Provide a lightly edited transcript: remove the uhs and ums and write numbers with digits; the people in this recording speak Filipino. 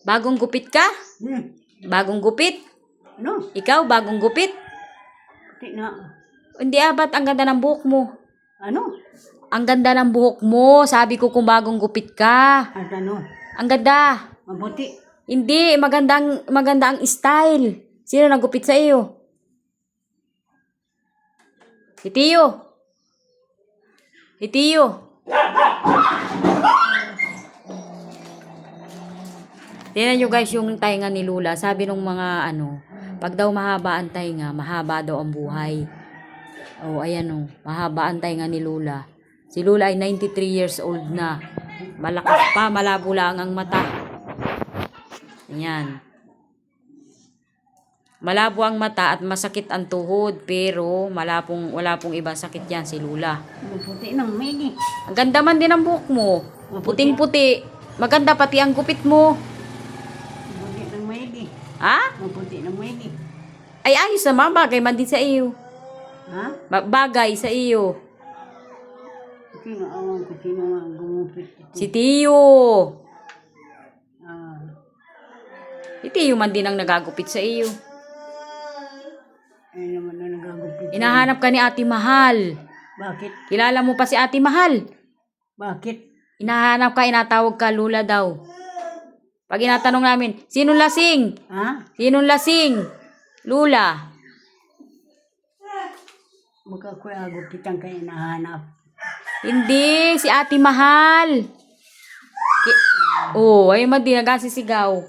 Bagong gupit ka? Hmm. Bagong gupit? Ano? Ikaw, bagong gupit? Puti na. Hindi ba't ang ganda ng buhok mo? Ano? Ang ganda ng buhok mo. Sabi ko kung bagong gupit ka. At ano? Ang ganda. Mabuti. Hindi, maganda ang style. Sino nagupit sa iyo? Si Tiyo. Si Tiyo. Tingnan nyo guys yung tainga ni Lula. Sabi nung mga pag daw mahaba ang tainga, mahaba daw ang buhay. Oh, ayan oh, mahaba ang tainga ni Lula. Si Lula ay 93 years old na. Malakas pa, malabo lang ang mata. Ayan. Malabo ang mata at masakit ang tuhod, pero wala pong ibang sakit yan si Lula. Mabuti ng migi. Ang ganda man din ang buhok mo. Puting-puti. Maganda pati ang gupit mo. Mabuti ng migi. Ha? Mabuti ng migi. Ay, ayos naman. Bagay man din sa iyo. Ha? Bagay sa iyo. Sino ang gumupit? Si Tiyo. Ah. Si Tiyo man din ang nagagupit sa iyo. Ay naman na nagagupit. Hinahanap ka ni Ate Mahal. Bakit? Kilala mo pa si Ate Mahal? Bakit? Hinahanap ka, inatawag ka, Lula daw. Pag inatanong namin, sinong lasing? Ha? Sinong lasing? Lula. Baka kuya gupitan kayo nahanap. Hindi, si Ate Mahal. Oh, ay man din nagasisigaw.